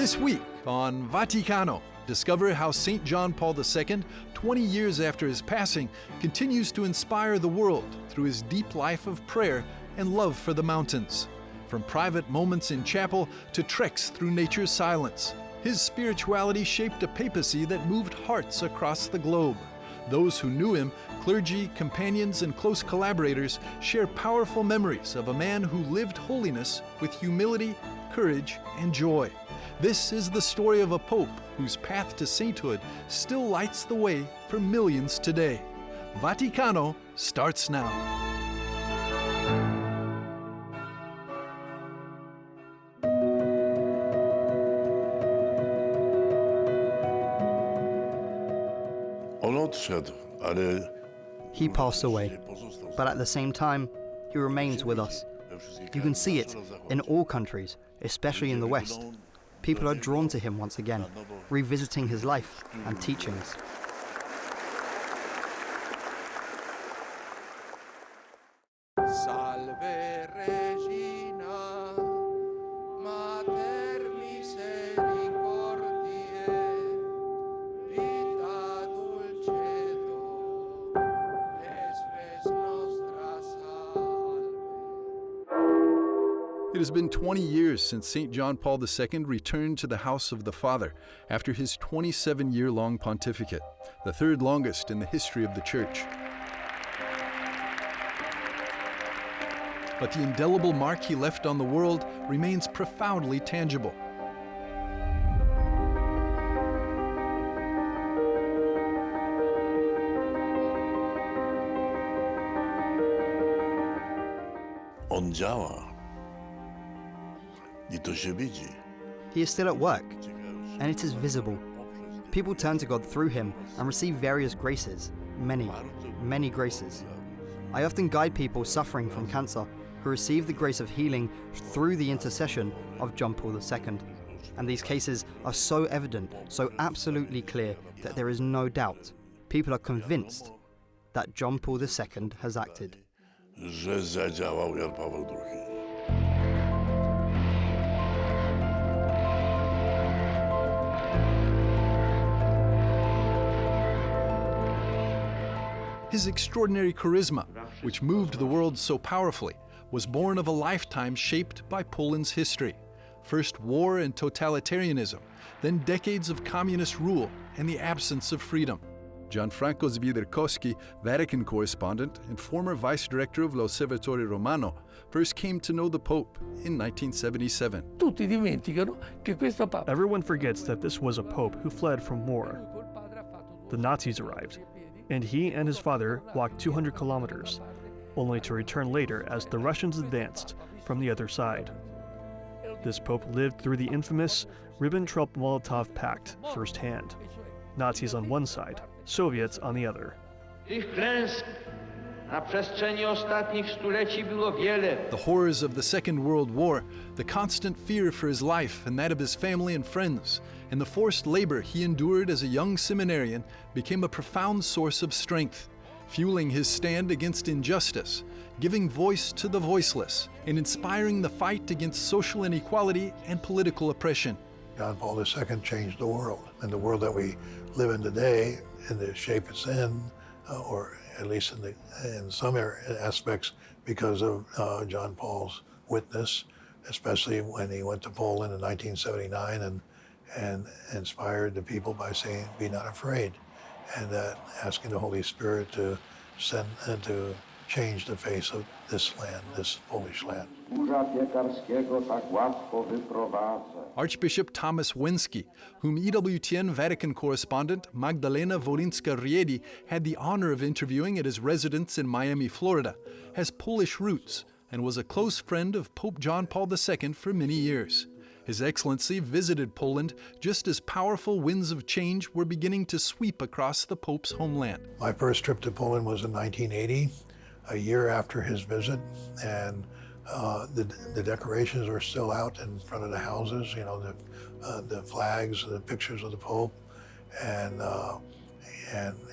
This week on Vaticano, discover how St. John Paul II, 20 years after his passing, continues to inspire the world through his deep life of prayer and love for the mountains. From private moments in chapel to treks through nature's silence, his spirituality shaped a papacy that moved hearts across the globe. Those who knew him, clergy, companions, and close collaborators, share powerful memories of a man who lived holiness with humility, courage, and joy. This is the story of a pope whose path to sainthood still lights the way for millions today. Vaticano starts now. He passed away, but at the same time, he remains with us. You can see it in all countries, especially in the West. People are drawn to him once again, revisiting his life and teachings. Salve Regina, Mater misericordiae, vita dulcedo, espes nostra salve. It has been 20 years since St. John Paul II returned to the house of the Father after his 27-year-long pontificate, the third longest in the history of the Church. But the indelible mark he left on the world remains profoundly tangible. On działa. I to się widzi. He is still at work, and it is visible. People turn to God through him and receive various graces, many graces. I often guide people suffering from cancer who receive the grace of healing through the intercession of John Paul II. And these cases are so evident, so absolutely clear that there is no doubt. People are convinced that John Paul II has acted. Że zadziałał Jan Paweł II. His extraordinary charisma, which moved the world so powerfully, was born of a lifetime shaped by Poland's history. First war and totalitarianism, then decades of communist rule and the absence of freedom. Gianfranco Zwiderkowski, Vatican correspondent and former vice director of L'Osservatore Romano, first came to know the Pope in 1977. Everyone forgets that this was a pope who fled from war. The Nazis arrived, and he and his father walked 200 kilometers, only to return later as the Russians advanced from the other side. This pope lived through the infamous Ribbentrop-Molotov Pact firsthand. Nazis on one side, Soviets on the other. The horrors of the Second World War, the constant fear for his life and that of his family and friends, and the forced labor he endured as a young seminarian became a profound source of strength, fueling his stand against injustice, giving voice to the voiceless, and inspiring the fight against social inequality and political oppression. John Paul II changed the world, and the world that we live in today, in the shape it's in, or at least in some aspects, because of John Paul's witness, especially when he went to Poland in 1979 and inspired the people by saying, "Be not afraid," and asking the Holy Spirit to send and to change the face of this land, this Polish land. Archbishop Thomas Wensky, whom EWTN Vatican correspondent Magdalena Worinska-Riedi had the honor of interviewing at his residence in Miami, Florida, has Polish roots and was a close friend of Pope John Paul II for many years. His Excellency visited Poland just as powerful winds of change were beginning to sweep across the Pope's homeland. My first trip to Poland was in 1980, a year after his visit, and the decorations were still out in front of the houses, you know, the flags, the pictures of the Pope, and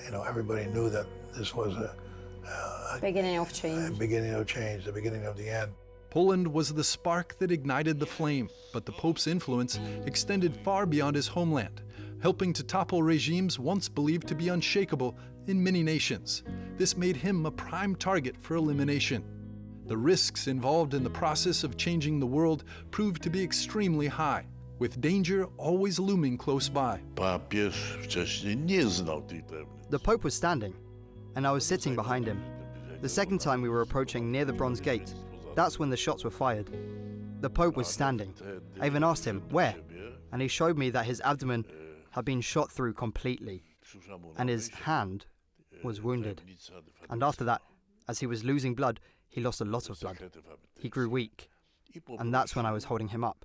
you know, everybody knew that this was a beginning of change. Beginning of change, the beginning of the end. Poland was the spark that ignited the flame, but the Pope's influence extended far beyond his homeland, helping to topple regimes once believed to be unshakable in many nations. This made him a prime target for elimination. The risks involved in the process of changing the world proved to be extremely high, with danger always looming close by. Papież wcześniej nie znał tej pewnej. The Pope was standing, and I was sitting behind him. The second time we were approaching near the Bronze Gate, that's when the shots were fired. The Pope was standing. I even asked him, where? And he showed me that his abdomen had been shot through completely, and his hand was wounded. And after that, as he was losing blood, he lost a lot of blood. He grew weak, and that's when I was holding him up.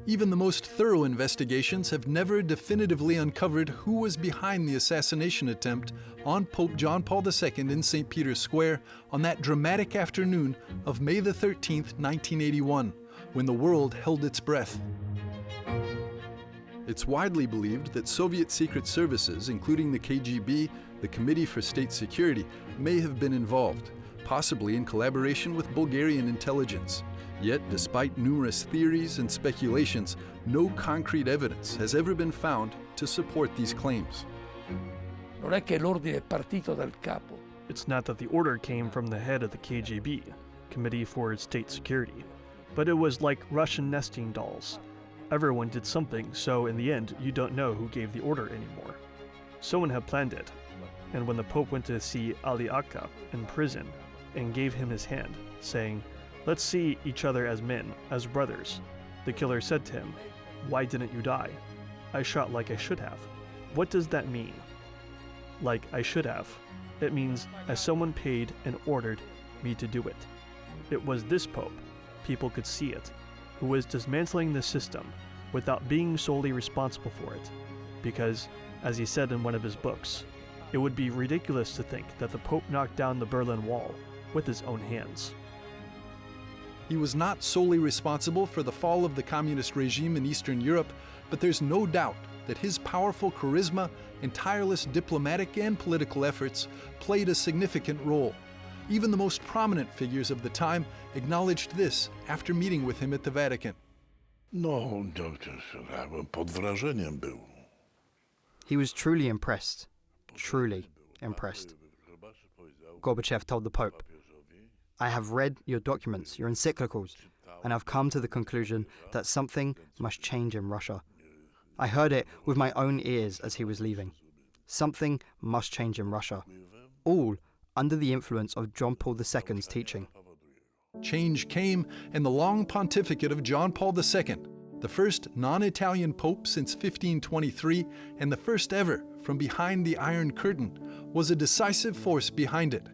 Even the most thorough investigations have never definitively uncovered who was behind the assassination attempt on Pope John Paul II in St. Peter's Square on that dramatic afternoon of May the 13th, 1981, when the world held its breath. It's widely believed that Soviet secret services, including the KGB, the Committee for State Security, may have been involved, possibly in collaboration with Bulgarian intelligence. Yet, despite numerous theories and speculations, no concrete evidence has ever been found to support these claims. Non è che l'ordine è partito dal capo. It's not that the order came from the head of the KGB, Committee for State Security, but it was like Russian nesting dolls. Everyone did something, so in the end, you don't know who gave the order anymore. Someone had planned it, and when the Pope went to see Ali Akka in prison and gave him his hand, saying, "Let's see each other as men, as brothers," the killer said to him, "Why didn't you die? I shot like I should have." What does that mean? Like I should have. It means as someone paid and ordered me to do it. It was this Pope, people could see it, who was dismantling the system without being solely responsible for it. Because, as he said in one of his books, it would be ridiculous to think that the Pope knocked down the Berlin Wall with his own hands. He was not solely responsible for the fall of the communist regime in Eastern Europe, but there's no doubt that his powerful charisma and tireless diplomatic and political efforts played a significant role. Even the most prominent figures of the time acknowledged this after meeting with him at the Vatican. No, pod wrażeniem był. He was truly impressed. Truly impressed. Gorbachev told the Pope, "I have read your documents, your encyclicals, and I've come to the conclusion that something must change in Russia. I heard it with my own ears as he was leaving. Something must change in Russia. All under the influence of John Paul II's teaching." Change came in the long pontificate of John Paul II, the first non-Italian pope since 1523 and the first ever from behind the Iron Curtain, was a decisive force behind it.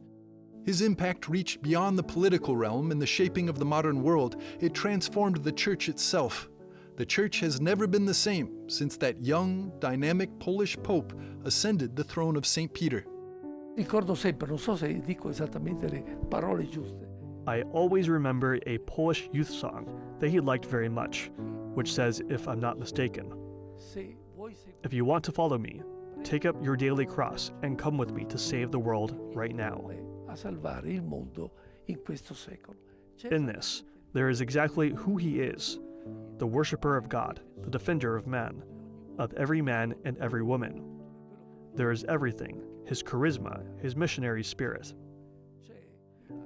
His impact reached beyond the political realm in the shaping of the modern world. It transformed the Church itself. The Church has never been the same since that young, dynamic Polish Pope ascended the throne of St. Peter. Ricordo sempre, non so se dico esattamente le parole giuste. I always remember a Polish youth song that he liked very much, which says, if I'm not mistaken, Se voi seguite "If you want to follow me, take up your daily cross and come with me to save the world right now." a salvare il mondo in questo secolo. In this, there is exactly who he is, the worshipper of God, the defender of man, of every man and every woman. There is everything, his charisma, his missionary spirit.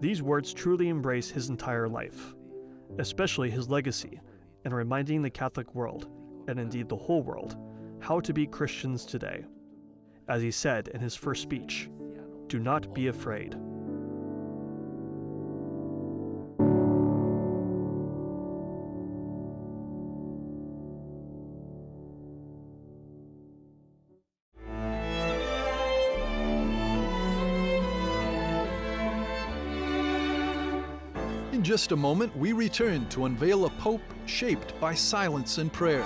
These words truly embrace his entire life, especially his legacy, in reminding the Catholic world, and indeed the whole world, how to be Christians today. As he said in his first speech, "Do not be afraid." In just a moment, we return to unveil a pope shaped by silence and prayer.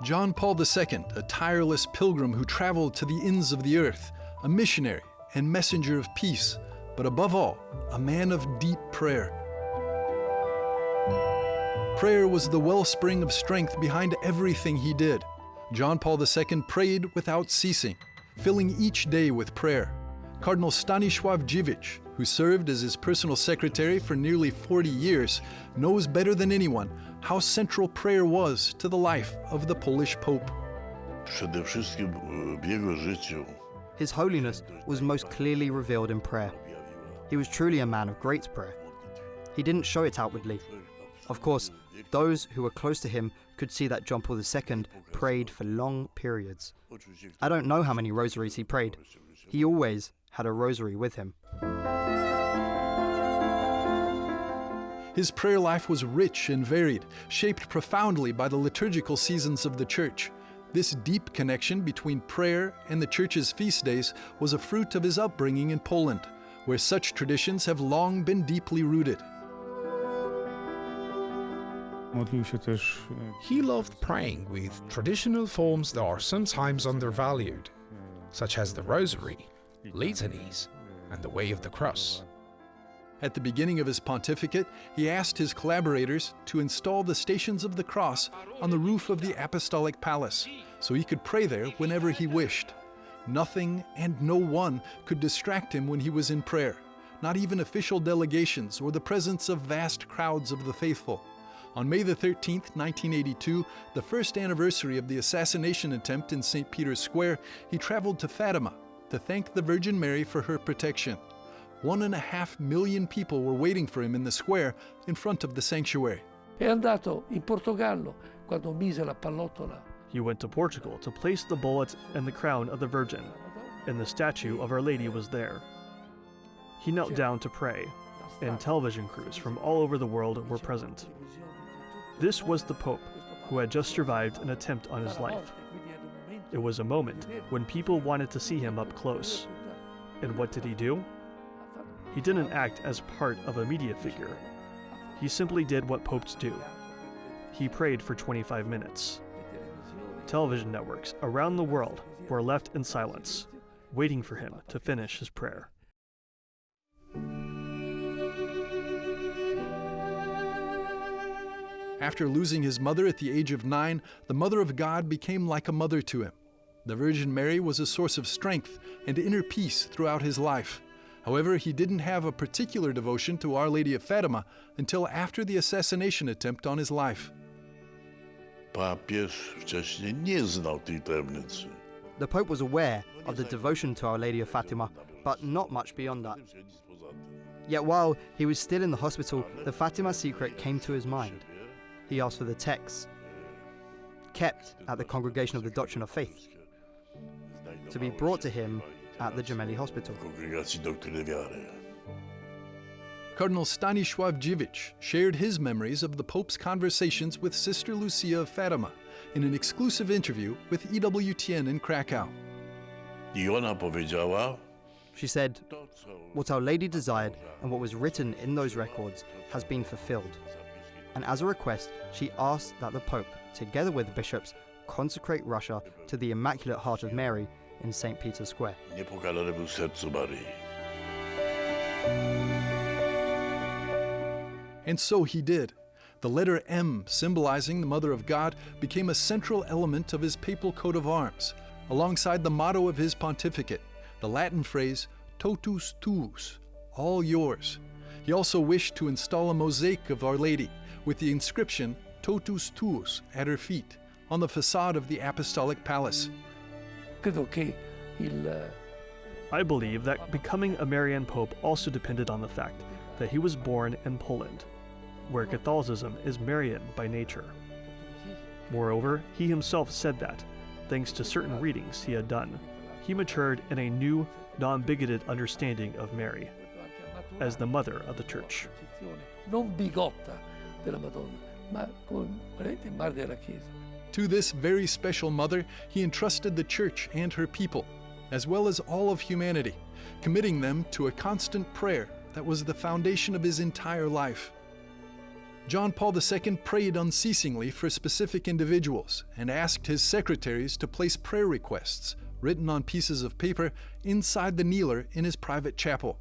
John Paul II, a tireless pilgrim who traveled to the ends of the earth, a missionary and messenger of peace, but above all, a man of deep prayer. Prayer was the wellspring of strength behind everything he did. John Paul II prayed without ceasing, filling each day with prayer. Cardinal Stanisław Dziwisz, who served as his personal secretary for nearly 40 years, knows better than anyone how central prayer was to the life of the Polish Pope. Przede wszystkim w jego życiu His holiness was most clearly revealed in prayer. He was truly a man of great prayer. He didn't show it outwardly. Of course, those who were close to him could see that John Paul II prayed for long periods. I don't know how many rosaries he prayed. He always had a rosary with him. His prayer life was rich and varied, shaped profoundly by the liturgical seasons of the Church. This deep connection between prayer and the Church's feast days was a fruit of his upbringing in Poland, where such traditions have long been deeply rooted. He loved praying with traditional forms that are sometimes undervalued, such as the Rosary, litanies, and the Way of the Cross. At the beginning of his pontificate, he asked his collaborators to install the Stations of the Cross on the roof of the Apostolic Palace, so he could pray there whenever he wished. Nothing and no one could distract him when he was in prayer, not even official delegations or the presence of vast crowds of the faithful. On May the 13th, 1982, the first anniversary of the assassination attempt in St. Peter's Square, he traveled to Fatima to thank the Virgin Mary for her protection. 1.5 million people were waiting for him in the square in front of the sanctuary. È andato in Portogallo quando mise la pallottola. He went to Portugal to place the bullet and the crown of the Virgin, and the statue of Our Lady was there. He knelt down to pray, and television crews from all over the world were present. This was the Pope, who had just survived an attempt on his life. It was a moment when people wanted to see him up close. And what did he do? He didn't act as part of a media figure. He simply did what popes do. He prayed for 25 minutes. Television networks around the world were left in silence, waiting for him to finish his prayer. After losing his mother at the age of 9, the Mother of God became like a mother to him. The Virgin Mary was a source of strength and inner peace throughout his life. However, he didn't have a particular devotion to Our Lady of Fatima until after the assassination attempt on his life. papież wcześniej nie znał tej tajemnicy. The Pope was aware of the devotion to Our Lady of Fatima, but not much beyond that. Yet while he was still in the hospital, the Fatima secret came to his mind. He asked for the texts kept at the Congregation of the Doctrine of Faith to be brought to him at the Gemelli Hospital. Kongregacji Doktryny Wiary. Cardinal Stanisław Dziwisz shared his memories of the Pope's conversations with Sister Lucia of Fatima in an exclusive interview with EWTN in Krakow. I ona powiedziała, She said, "What Our Lady desired and what was written in those records has been fulfilled." And as a request, she asked that the Pope, together with bishops, consecrate Russia to the Immaculate Heart of Mary in St. Peter's Square. niepokalane był w sercu Maryi. And so he did. The letter M, symbolizing the Mother of God, became a central element of his papal coat of arms, alongside the motto of his pontificate, the Latin phrase, totus tuus, all yours. He also wished to install a mosaic of Our Lady, with the inscription, totus tuus, at her feet, on the facade of the Apostolic Palace. Credo che I believe that becoming a Marian Pope also depended on the fact that he was born in Poland, where Catholicism is Marian by nature. Moreover, he himself said that, thanks to certain readings he had done, he matured in a new, non-bigoted understanding of Mary as the mother of the Church. non bigotta della Madonna, ma come veramente madre della Chiesa. To this very special mother, he entrusted the Church and her people, as well as all of humanity, committing them to a constant prayer that was the foundation of his entire life. John Paul II prayed unceasingly for specific individuals and asked his secretaries to place prayer requests, written on pieces of paper, inside the kneeler in his private chapel.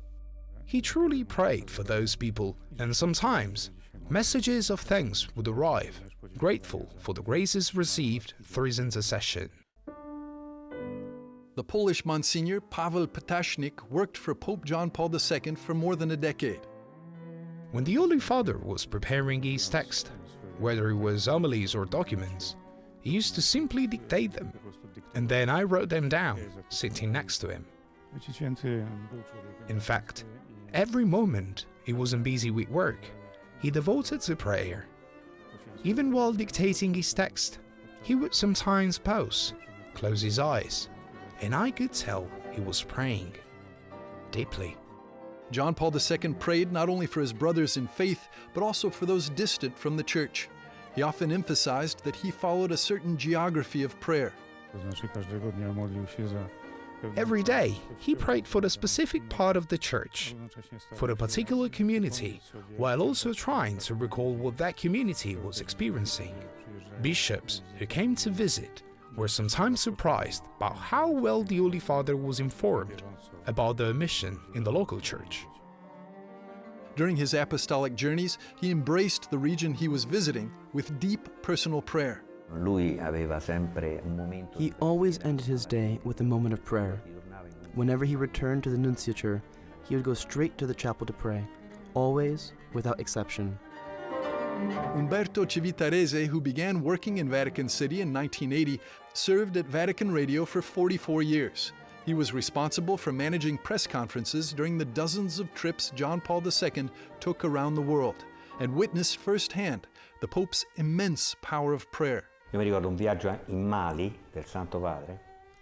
He truly prayed for those people, and sometimes messages of thanks would arrive, grateful for the graces received through his intercession. The Polish Monsignor Paweł Ptasznik worked for Pope John Paul II for more than a decade. When the Holy Father was preparing his text, whether it was homilies or documents, he used to simply dictate them, and then I wrote them down, sitting next to him. In fact, every moment he wasn't busy with work, he devoted to prayer. Even while dictating his text, he would sometimes pause, close his eyes, and I could tell he was praying deeply. John Paul II prayed not only for his brothers in faith, but also for those distant from the Church. He often emphasized that he followed a certain geography of prayer. Every day, he prayed for the specific part of the Church, for a particular community, while also trying to recall what that community was experiencing. Bishops who came to visit were sometimes surprised about how well the Holy Father was informed about their mission in the local church. During his apostolic journeys, he embraced the region he was visiting with deep personal prayer. He always ended his day with a moment of prayer. Whenever he returned to the nunciature, he would go straight to the chapel to pray, always, without exception. Umberto Civitarese, who began working in Vatican City in 1980, served at Vatican Radio for 44 years. He was responsible for managing press conferences during the dozens of trips John Paul II took around the world, and witnessed firsthand the Pope's immense power of prayer.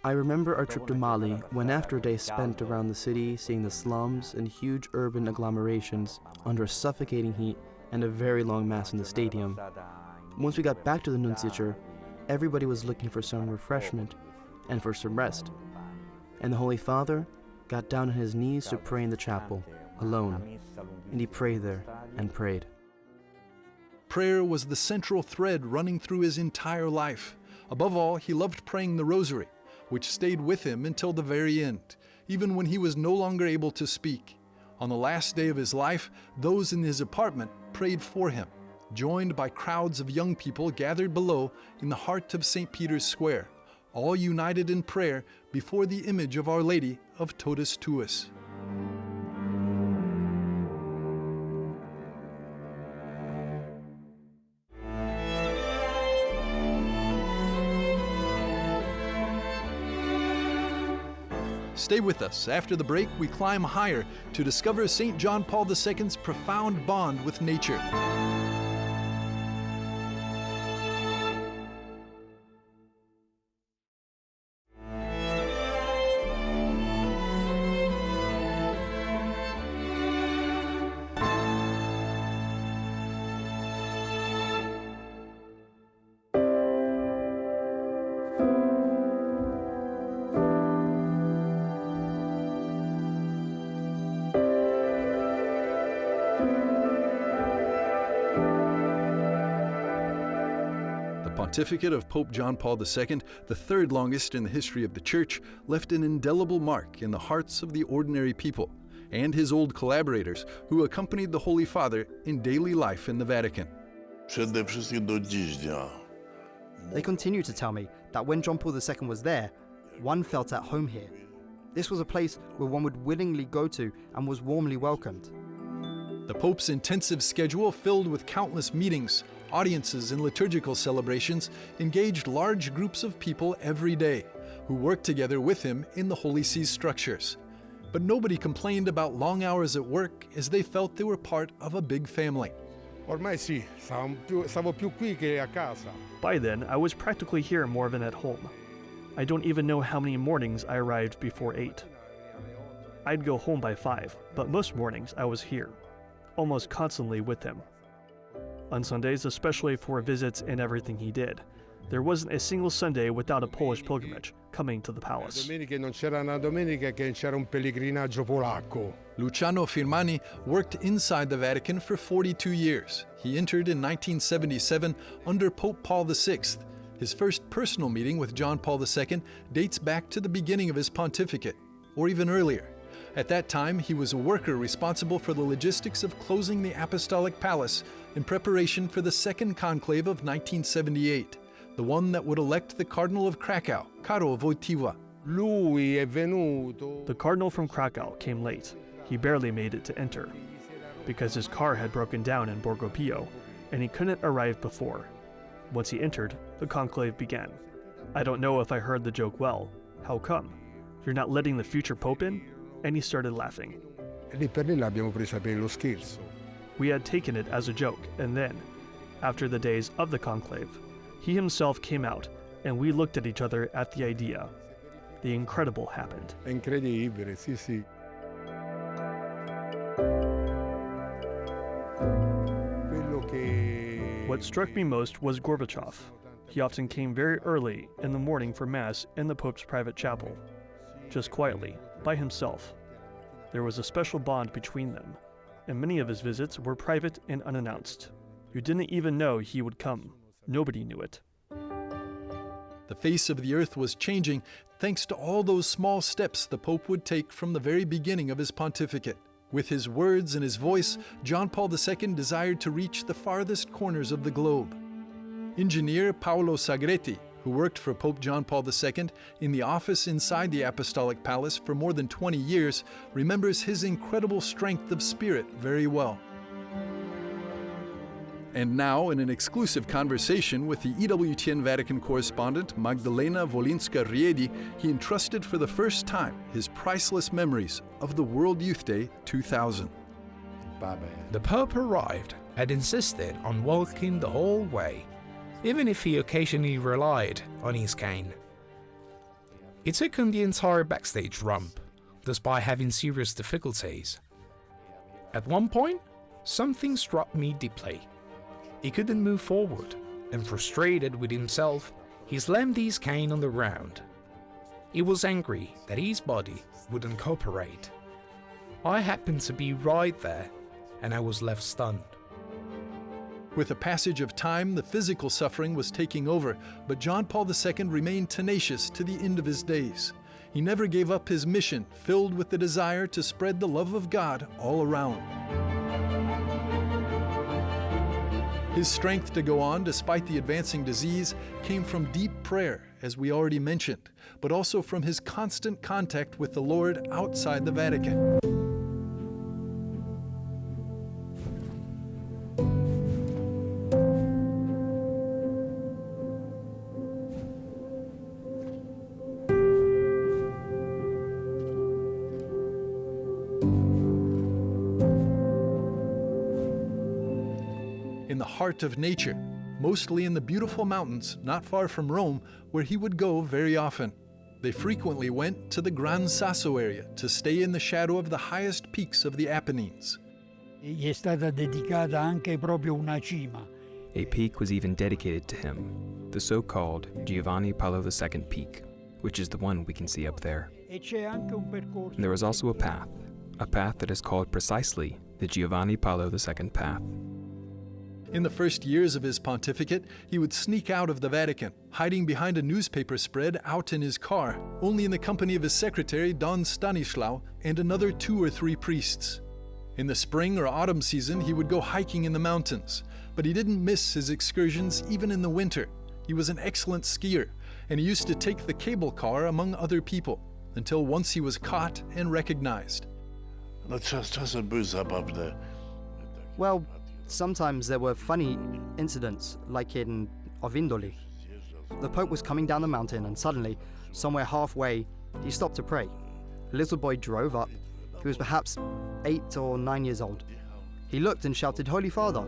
I remember our trip to Mali when, after a day spent around the city seeing the slums and huge urban agglomerations under a suffocating heat and a very long Mass in the stadium, once we got back to the nunciature, everybody was looking for some refreshment and for some rest. And the Holy Father got down on his knees to pray in the chapel, alone, and he prayed there and prayed. Prayer was the central thread running through his entire life. Above all, he loved praying the Rosary, which stayed with him until the very end, even when he was no longer able to speak. On the last day of his life, those in his apartment prayed for him, joined by crowds of young people gathered below in the heart of St. Peter's Square, all united in prayer before the image of Our Lady of Totus Tuus. Stay with us. After the break, we climb higher to discover St. John Paul II's profound bond with nature. The pontificate of Pope John Paul II, the third longest in the history of the Church, left an indelible mark in the hearts of the ordinary people and his old collaborators who accompanied the Holy Father in daily life in the Vatican. Przede wszystkim do dziś dnia. They continue to tell me that when John Paul II was there, one felt at home here. This was a place where one would willingly go to and was warmly welcomed. The Pope's intensive schedule, filled with countless meetings, audiences, and liturgical celebrations, engaged large groups of people every day, who worked together with him in the Holy See's structures. But nobody complained about long hours at work, as they felt they were part of a big family. Ormai sì, stavo più qui che a casa. By then, I was practically here more than at home. I don't even know how many mornings I arrived before 8. I'd go home by 5, but most mornings I was here, almost constantly with him. On Sundays, especially for visits and everything he did, There wasn't a single Sunday without a Polish pilgrimage coming to the palace. Domeniche non c'era una domenica che c'era un pellegrinaggio polacco. Luciano Firmani worked inside the Vatican for 42 years. He entered in 1977 under Pope Paul VI. His first personal meeting with John Paul II dates back to the beginning of his pontificate, or even earlier. At that time, he was a worker responsible for the logistics of closing the Apostolic Palace in preparation for the Second Conclave of 1978, the one that would elect the Cardinal of Krakow, Karol Wojtyła. Lui è venuto. The cardinal from Krakow came late. He barely made it to enter, because his car had broken down in Borgo Pio, and he couldn't arrive before. Once he entered, the conclave began. I don't know if I heard the joke well. How come? You're not letting the future pope in? And he started laughing. E lì per lì l'abbiamo presa per lo scherzo. We had taken it as a joke, and then, after the days of the conclave, he himself came out, and we looked at each other at the idea. The incredible happened. È incredibile, sì sì. What struck me most was Gorbachev. He often came very early in the morning for Mass in the Pope's private chapel, just quietly, by himself. There was a special bond between them, and many of his visits were private and unannounced. You didn't even know he would come. Nobody knew it. The face of the earth was changing thanks to all those small steps the Pope would take from the very beginning of his pontificate. With his words and his voice, John Paul II desired to reach the farthest corners of the globe. Engineer Paolo Sagretti, who worked for Pope John Paul II in the office inside the Apostolic Palace for more than 20 years, remembers his incredible strength of spirit very well. And now, in an exclusive conversation with the EWTN Vatican correspondent Magdalena Wolinska-Riedi, he entrusted for the first time his priceless memories of the World Youth Day 2000. The Pope arrived and insisted on walking the whole way, even if he occasionally relied on his cane. He took on the entire backstage ramp, despite having serious difficulties. At one point, something struck me deeply. He couldn't move forward, and frustrated with himself, he slammed his cane on the ground. He was angry that his body wouldn't cooperate. I happened to be right there, and I was left stunned. With the passage of time, the physical suffering was taking over, but John Paul II remained tenacious to the end of his days. He never gave up his mission, filled with the desire to spread the love of God all around. His strength to go on despite the advancing disease came from deep prayer, as we already mentioned, but also from his constant contact with the Lord outside the Vatican. In the heart of nature, mostly in the beautiful mountains not far from Rome, where he would go very often. They frequently went to the Gran Sasso area to stay in the shadow of the highest peaks of the Apennines. Gli è stata dedicata anche proprio una cima. A peak was even dedicated to him, the so-called Giovanni Paolo II peak, which is the one we can see up there. And there was also a path that is called precisely the Giovanni Paolo II path. In the first years of his pontificate, he would sneak out of the Vatican, hiding behind a newspaper spread out in his car, only in the company of his secretary, Don Stanislaw, and another 2 or 3 priests. In the spring or autumn season, he would go hiking in the mountains, but he didn't miss his excursions even in the winter. He was an excellent skier, and he used to take the cable car among other people, until once he was caught and recognized. No czasem były zabawne. Well, sometimes there were funny incidents, like in Ovindoli. The Pope was coming down the mountain and suddenly, somewhere halfway, he stopped to pray. A little boy drove up. He was perhaps 8 or 9 years old. He looked and shouted, "Holy Father,"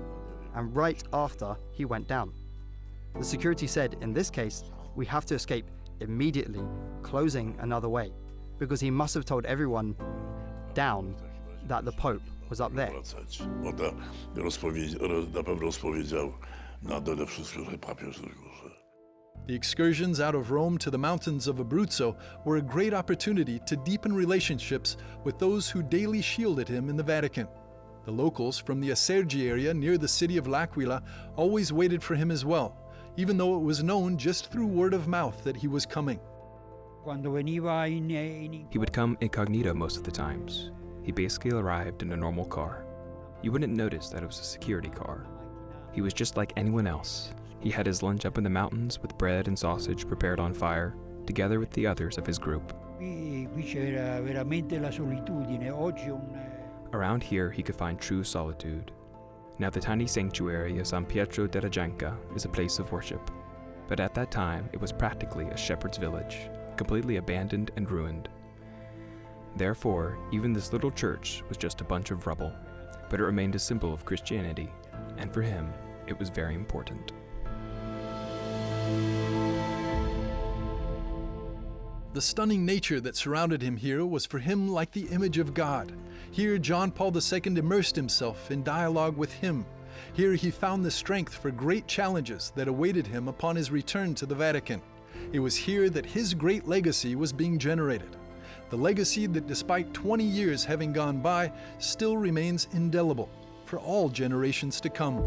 and right after, he went down. The security said, in this case, we have to escape immediately, closing another way, because he must have told everyone down that the Pope was up there. Bo na pewno rozpowiedział na dole wszystko, że papież w górze. The excursions out of Rome to the mountains of Abruzzo were a great opportunity to deepen relationships with those who daily shielded him in the Vatican. The locals from the Acergi area near the city of L'Aquila always waited for him as well, even though it was known just through word of mouth that he was coming. He would come incognito most of the times. He basically arrived in a normal car. You wouldn't notice that it was a security car. He was just like anyone else. He had his lunch up in the mountains with bread and sausage prepared on fire, together with the others of his group. Around here, he could find true solitude. Now, the tiny sanctuary of San Pietro della Gianca is a place of worship, but at that time, it was practically a shepherd's village, completely abandoned and ruined. Therefore, even this little church was just a bunch of rubble, but it remained a symbol of Christianity, and for him, it was very important. The stunning nature that surrounded him here was for him like the image of God. Here, John Paul II immersed himself in dialogue with him. Here, he found the strength for great challenges that awaited him upon his return to the Vatican. It was here that his great legacy was being generated. The legacy that, despite 20 years having gone by, still remains indelible for all generations to come.